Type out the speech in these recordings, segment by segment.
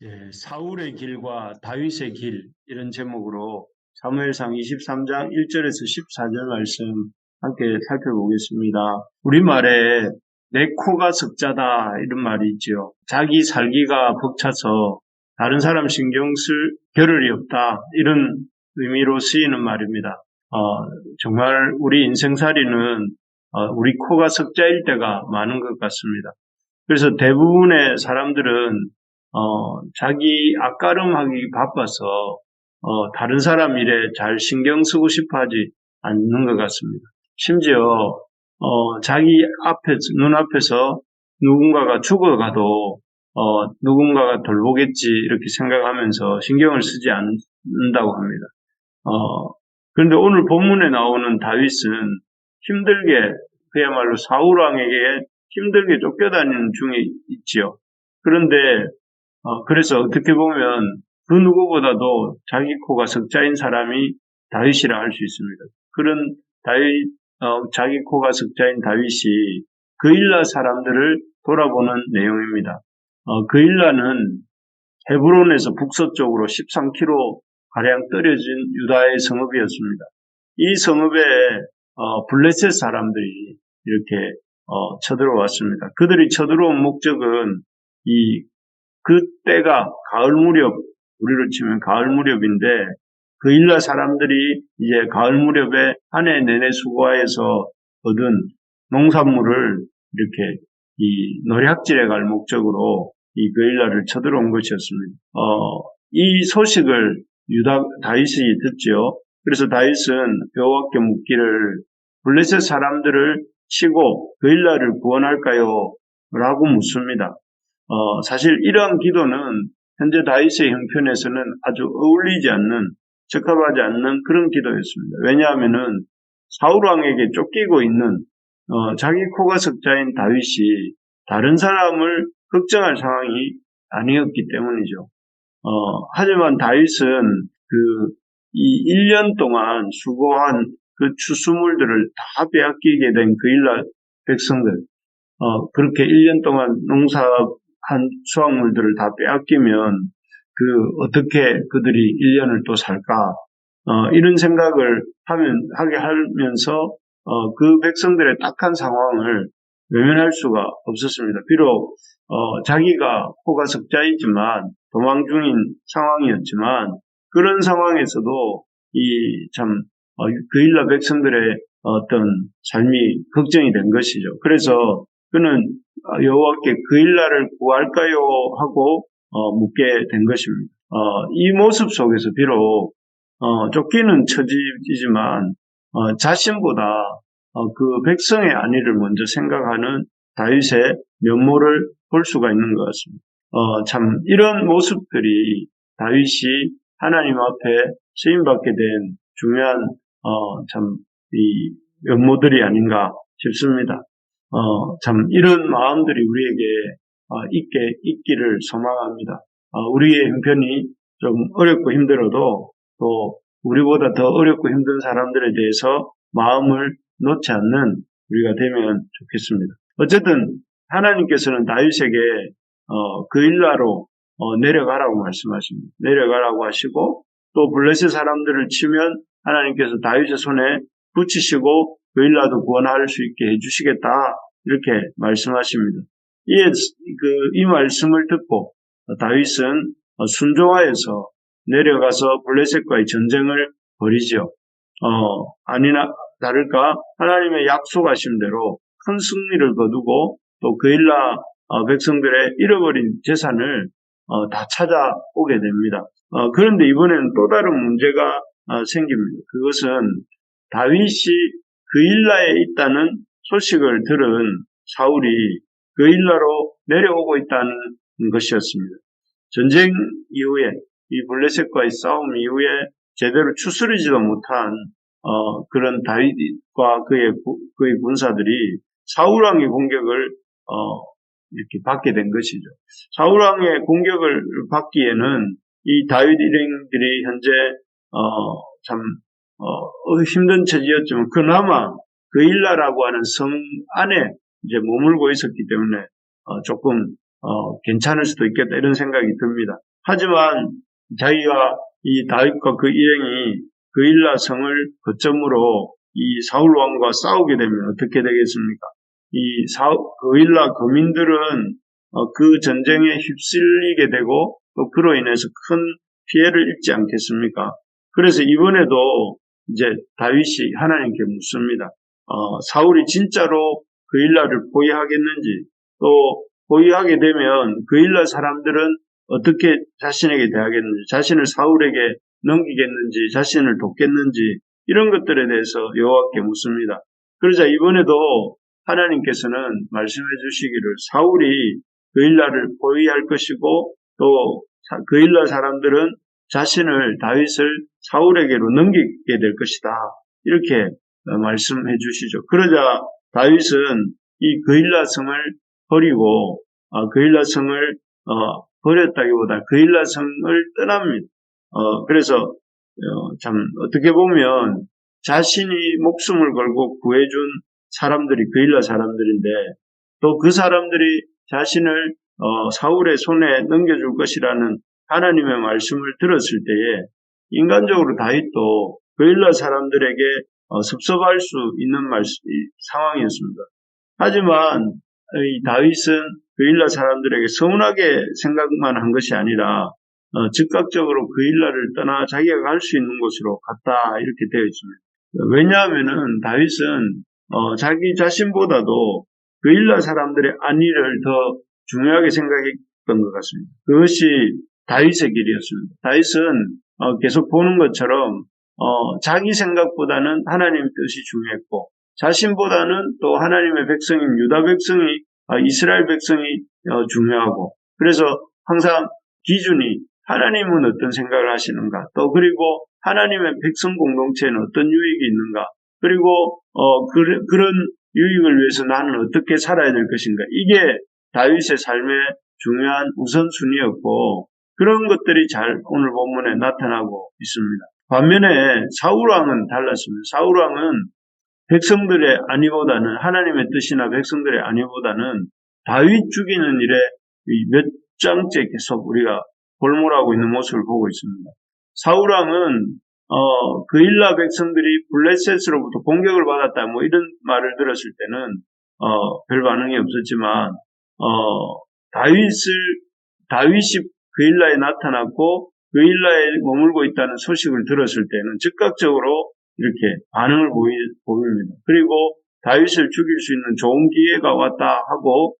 예, 사울의 길과 다윗의 길 이런 제목으로 사무엘상 23장 1절에서 14절 말씀 함께 살펴보겠습니다. 우리말에 내 코가 석자다 이런 말이 있지요. 자기 살기가 벅차서 다른 사람 신경 쓸 겨를이 없다 이런 의미로 쓰이는 말입니다. 정말 우리 인생살이는 우리 코가 석자일 때가 많은 것 같습니다. 그래서 대부분의 사람들은 자기 앞가름하기 바빠서 다른 사람 일에 잘 신경 쓰고 싶어 하지 않는 것 같습니다. 심지어 자기 눈앞에서 누군가가 죽어가도 누군가가 돌보겠지 이렇게 생각하면서 신경을 쓰지 않는다고 합니다. 그런데 오늘 본문에 나오는 다윗은 힘들게 그야말로 사울 왕에게 힘들게 쫓겨다니는 중에 있지요. 그런데 그래서 어떻게 보면 그 누구보다도 자기 코가 석자인 사람이 다윗이라 할 수 있습니다. 그런 자기 코가 석자인 다윗이 그일라 사람들을 돌아보는 내용입니다. 그일라는 헤브론에서 북서쪽으로 13km 가량 떨어진 유다의 성읍이었습니다. 이 성읍에 블레셋 사람들이 이렇게 쳐들어왔습니다. 그들이 쳐들어온 목적은 그때가 가을 무렵, 우리로 치면 가을 무렵인데 그일라 사람들이 이제 가을 무렵에 한 해 내내 수고하여서 얻은 농산물을 이렇게 이 노략질해 갈 목적으로 이 그일라를 쳐들어온 것이었습니다. 이 소식을 다윗이 듣지요. 그래서 다윗은 여호와께 묻기를 블레셋 사람들을 치고 그일라를 구원할까요? 라고 묻습니다. 사실 이러한 기도는 현재 다윗의 형편에서는 아주 어울리지 않는, 적합하지 않는 그런 기도였습니다. 왜냐하면은 사울 왕에게 쫓기고 있는 자기 코가 석자인 다윗이 다른 사람을 걱정할 상황이 아니었기 때문이죠. 하지만 다윗은 이 1년 동안 수고한 그 추수물들을 다 빼앗기게 된 그일라 백성들, 그렇게 1년 동안 농사한 수확물들을 다 빼앗기면 어떻게 그들이 1년을 또 살까? 이런 생각을 하게 하면서 그 백성들의 딱한 상황을 외면할 수가 없었습니다. 비록 자기가 코가 석자이지만 도망 중인 상황이었지만 그런 상황에서도 그일라 백성들의 어떤 삶이 걱정이 된 것이죠. 그래서 그는 여호와께 그일라를 구할까요? 하고 묻게 된 것입니다. 이 모습 속에서 비록 쫓기는 처지이지만 자신보다 그 백성의 안위를 먼저 생각하는 다윗의 면모를 볼 수가 있는 것 같습니다. 참 이런 모습들이 다윗이 하나님 앞에 쓰임받게 된 중요한 이 면모들이 아닌가 싶습니다. 참 이런 마음들이 우리에게 있기를 소망합니다. 우리의 형편이 좀 어렵고 힘들어도 또 우리보다 더 어렵고 힘든 사람들에 대해서 마음을 놓지 않는 우리가 되면 좋겠습니다. 어쨌든 하나님께서는 다윗에게 그일라로 내려가라고 말씀하십니다. 내려가라고 하시고 또 블레셋 사람들을 치면 하나님께서 다윗의 손에 붙이시고 그일라도 구원할 수 있게 해주시겠다 이렇게 말씀하십니다. 이 말씀을 듣고 다윗은 순종하여서 내려가서 블레셋과의 전쟁을 벌이죠. 아니나 다를까 하나님의 약속하신 대로 큰 승리를 거두고 또 그일라 백성들의 잃어버린 재산을 다 찾아오게 됩니다. 그런데 이번에는 또 다른 문제가 생깁니다. 그것은 다윗이 그일라에 있다는 소식을 들은 사울이 그일라로 내려오고 있다는 것이었습니다. 전쟁 이후에 이 블레셋과의 싸움 이후에 제대로 추스르지도 못한 그런 다윗과 그의 군사들이 사울왕의 공격을 이렇게 받게 된 것이죠. 사울왕의 공격을 받기에는 이 다윗 일행들이 현재 힘든 처지였지만 그나마 그일라라고 하는 성 안에 이제 머물고 있었기 때문에 조금 괜찮을 수도 있겠다 이런 생각이 듭니다. 하지만 자기가 이 다윗과 그 일행이 그일라 성을 거점으로 이 사울 왕과 싸우게 되면 어떻게 되겠습니까? 이 그일라 거민들은 그 전쟁에 휩쓸리게 되고 또 그로 인해서 큰 피해를 입지 않겠습니까? 그래서 이번에도 이제 다윗이 하나님께 묻습니다. 사울이 진짜로 그일라를 포위하겠는지, 또 포위하게 되면 그일라 사람들은 어떻게 자신에게 대하겠는지, 자신을 사울에게 넘기겠는지, 자신을 돕겠는지 이런 것들에 대해서 여호와께 묻습니다. 그러자 이번에도 하나님께서는 말씀해 주시기를 사울이 그일라를 포위할 것이고 또 그일라 사람들은 자신을 다윗을 사울에게로 넘기게 될 것이다. 이렇게 말씀해 주시죠. 그러자 다윗은 이 그일라 성을 버리고 그일라 성을 버렸다기보다 그일라 성을 떠납니다. 그래서 참 어떻게 보면 자신이 목숨을 걸고 구해준 사람들이 그일라 사람들인데 또 그 사람들이 자신을 사울의 손에 넘겨줄 것이라는 하나님의 말씀을 들었을 때에 인간적으로 다윗도 그일라 사람들에게 섭섭할 수 있는 상황이었습니다. 하지만 이 다윗은 그일라 사람들에게 서운하게 생각만 한 것이 아니라 즉각적으로 그일라를 떠나 자기가 갈 수 있는 곳으로 갔다 이렇게 되어 있습니다. 왜냐하면은 다윗은 자기 자신보다도 그일라 사람들의 안위를 더 중요하게 생각했던 것 같습니다. 그것이 다윗의 길이었습니다. 다윗은 계속 보는 것처럼 자기 생각보다는 하나님의 뜻이 중요했고 자신보다는 또 하나님의 백성인 유다 백성이 이스라엘 백성이 중요하고 그래서 항상 기준이 하나님은 어떤 생각을 하시는가 또 그리고 하나님의 백성 공동체에는 어떤 유익이 있는가 그리고 그런 유익을 위해서 나는 어떻게 살아야 될 것인가 이게 다윗의 삶의 중요한 우선순위였고 그런 것들이 잘 오늘 본문에 나타나고 있습니다. 반면에 사울왕은 달랐습니다. 사울왕은 백성들의 안위보다는 하나님의 뜻이나 백성들의 안위보다는 다윗 죽이는 일에 몇 장째 계속 우리가 골몰하고 있는 모습을 보고 있습니다. 사울왕은 그일라 백성들이 블레셋으로부터 공격을 받았다 뭐 이런 말을 들었을 때는 별 반응이 없었지만 다윗이 그일라에 나타났고 그일라에 머물고 있다는 소식을 들었을 때는 즉각적으로 이렇게 반응을 보입니다. 그리고 다윗을 죽일 수 있는 좋은 기회가 왔다 하고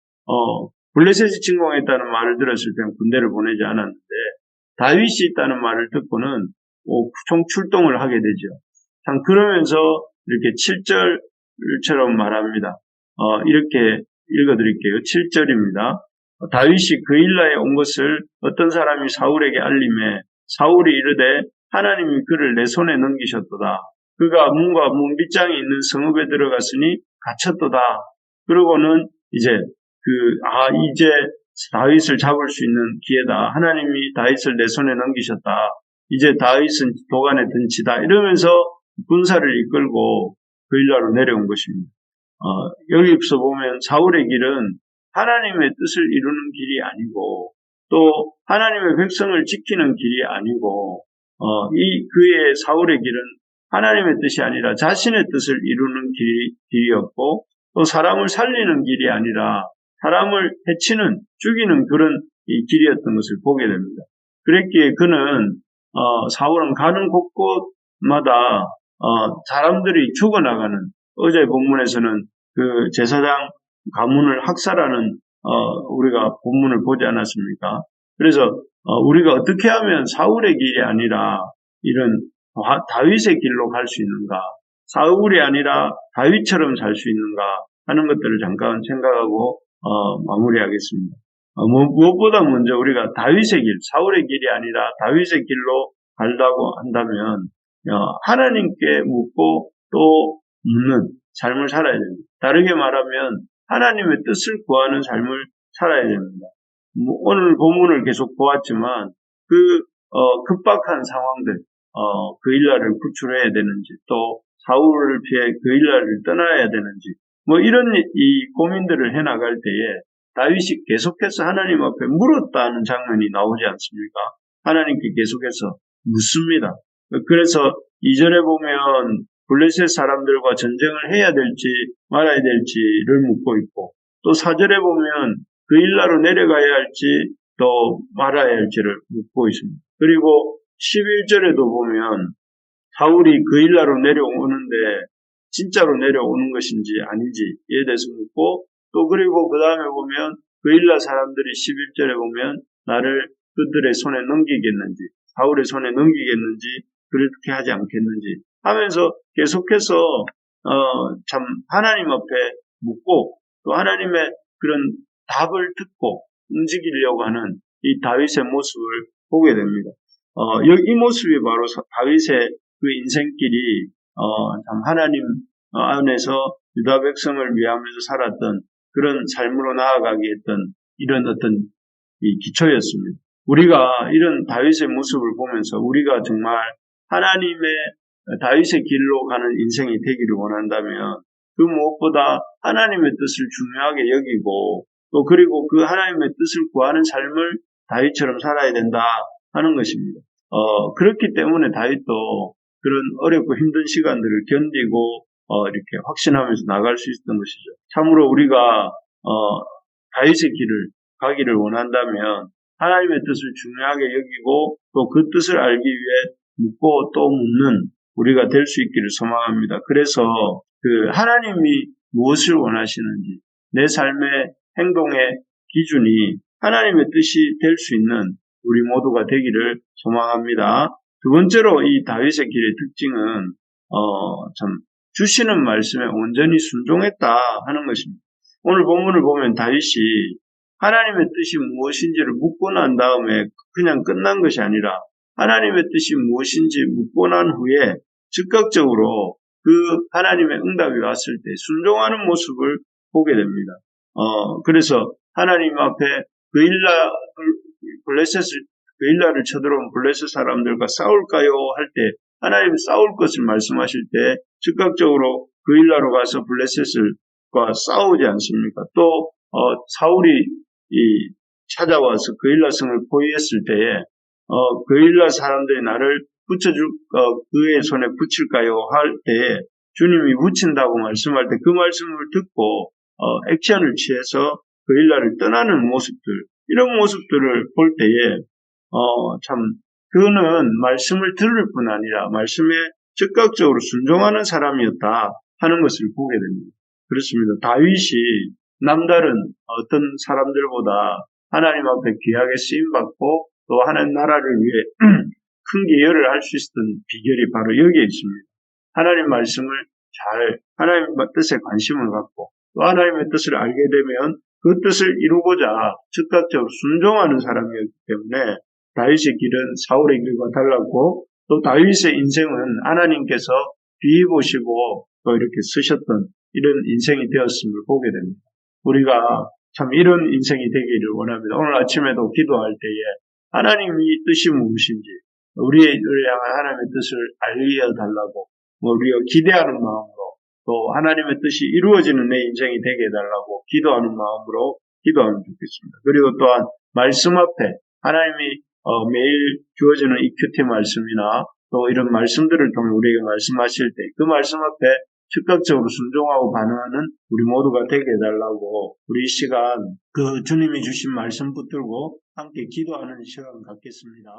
블레셋이 침공했다는 말을 들었을 때는 군대를 보내지 않았는데 다윗이 있다는 말을 듣고는 총 출동을 하게 되죠. 참 그러면서 이렇게 7절처럼 말합니다. 이렇게 읽어드릴게요. 7절입니다. 다윗이 그일라에 온 것을 어떤 사람이 사울에게 알림해 사울이 이르되 하나님이 그를 내 손에 넘기셨도다. 그가 문과 문빗장이 있는 성읍에 들어갔으니 갇혔도다. 그러고는 이제 다윗을 잡을 수 있는 기회다. 하나님이 다윗을 내 손에 넘기셨다. 이제 다윗은 도간에 든치다. 이러면서 군사를 이끌고 그일라로 내려온 것입니다. 여기서 보면 사울의 길은 하나님의 뜻을 이루는 길이 아니고 또 하나님의 백성을 지키는 길이 아니고 그의 사울의 길은 하나님의 뜻이 아니라 자신의 뜻을 이루는 길이었고 또 사람을 살리는 길이 아니라 사람을 해치는 죽이는 그런 길이었던 것을 보게 됩니다. 그랬기에 그는 사울은 가는 곳곳마다 사람들이 죽어나가는 어제 본문에서는 그 제사장 가문을 학살하는 우리가 본문을 보지 않았습니까? 그래서 우리가 어떻게 하면 사울의 길이 아니라 이런 다윗의 길로 갈 수 있는가? 사울이 아니라 다윗처럼 살 수 있는가? 하는 것들을 잠깐 생각하고 마무리하겠습니다. 무엇보다 먼저 우리가 다윗의 길, 사울의 길이 아니라 다윗의 길로 간다고 한다면 하나님께 묻고 또 묻는 삶을 살아야 됩니다. 다르게 말하면 하나님의 뜻을 구하는 삶을 살아야 됩니다. 오늘 본문을 계속 보았지만 급박한 상황들, 그일라를 구출해야 되는지 또 사울을 피해 그일라를 떠나야 되는지 이런 이 고민들을 해나갈 때에 다윗이 계속해서 하나님 앞에 물었다는 장면이 나오지 않습니까? 하나님께 계속해서 묻습니다. 그래서 2절에 보면 블레셋 사람들과 전쟁을 해야 될지 말아야 될지를 묻고 있고, 또 4절에 보면 그일라로 내려가야 할지 또 말아야 할지를 묻고 있습니다. 그리고 11절에도 보면 사울이 그일라로 내려오는데 진짜로 내려오는 것인지 아닌지에 대해서 묻고, 또 그리고 그 다음에 보면 그일라 사람들이 11절에 보면 나를 그들의 손에 넘기겠는지, 사울의 손에 넘기겠는지, 그렇게 하지 않겠는지 하면서 계속해서 참 하나님 앞에 묻고, 또 하나님의 그런 답을 듣고 움직이려고 하는 이 다윗의 모습을 보게 됩니다. 이 모습이 바로 다윗의 그 인생길이 참 하나님 안에서 유다 백성을 위하면서 살았던 그런 삶으로 나아가게 했던 이런 어떤 이 기초였습니다. 우리가 이런 다윗의 모습을 보면서 우리가 정말 하나님의 다윗의 길로 가는 인생이 되기를 원한다면 그 무엇보다 하나님의 뜻을 중요하게 여기고, 또 그리고 그 하나님의 뜻을 구하는 삶을 다윗처럼 살아야 된다 하는 것입니다. 그렇기 때문에 다윗도 그런 어렵고 힘든 시간들을 견디고 이렇게 확신하면서 나갈 수 있었던 것이죠. 참으로 우리가 다윗의 길을 가기를 원한다면 하나님의 뜻을 중요하게 여기고, 또 그 뜻을 알기 위해 묻고 또 묻는 우리가 될 수 있기를 소망합니다. 그래서 그 하나님이 무엇을 원하시는지, 내 삶의 행동의 기준이 하나님의 뜻이 될 수 있는 우리 모두가 되기를 소망합니다. 두 번째로 이 다윗의 길의 특징은 참 주시는 말씀에 온전히 순종했다 하는 것입니다. 오늘 본문을 보면 다윗이 하나님의 뜻이 무엇인지를 묻고 난 다음에 그냥 끝난 것이 아니라 하나님의 뜻이 무엇인지 묻고 난 후에 즉각적으로 그 하나님의 응답이 왔을 때 순종하는 모습을 보게 됩니다. 그래서 하나님 앞에 그일라를 쳐들어온 블레셋 사람들과 싸울까요? 할 때 하나님 싸울 것을 말씀하실 때 즉각적으로 그일라로 가서 블레셋과 싸우지 않습니까? 또 사울이 찾아와서 그일라 성을 포위했을 때에 그일라 사람들이 나를 그의 손에 붙일까요? 할 때에 주님이 붙인다고 말씀할 때 그 말씀을 듣고 액션을 취해서 그일라를 떠나는 모습들, 이런 모습들을 볼 때에 참 그는 말씀을 들을 뿐 아니라 말씀에 즉각적으로 순종하는 사람이었다 하는 것을 보게 됩니다. 그렇습니다. 다윗이 남다른 어떤 사람들보다 하나님 앞에 귀하게 쓰임받고 또 하나님 나라를 위해 큰 기여를 할 수 있었던 비결이 바로 여기에 있습니다. 하나님 말씀을 하나님의 뜻에 관심을 갖고 또 하나님의 뜻을 알게 되면 그 뜻을 이루고자 즉각적으로 순종하는 사람이었기 때문에 다윗의 길은 사울의 길과 달랐고, 또 다윗의 인생은 하나님께서 비보시고 또 이렇게 쓰셨던 이런 인생이 되었음을 보게 됩니다. 우리가 참 이런 인생이 되기를 원합니다. 오늘 아침에도 기도할 때에 하나님의 뜻이 무엇인지, 우리를 향한 하나님의 뜻을 알려달라고 우리가 기대하는 마음으로, 또 하나님의 뜻이 이루어지는 내 인생이 되게 해달라고 기도하는 마음으로 기도하면 좋겠습니다. 그리고 또한 말씀 앞에 하나님이 매일 주어지는 이 큐티 말씀이나 또 이런 말씀들을 통해 우리에게 말씀하실 때 그 말씀 앞에 즉각적으로 순종하고 반응하는 우리 모두가 되게 해달라고 우리 이 시간 그 주님이 주신 말씀 붙들고 함께 기도하는 시간 갖겠습니다.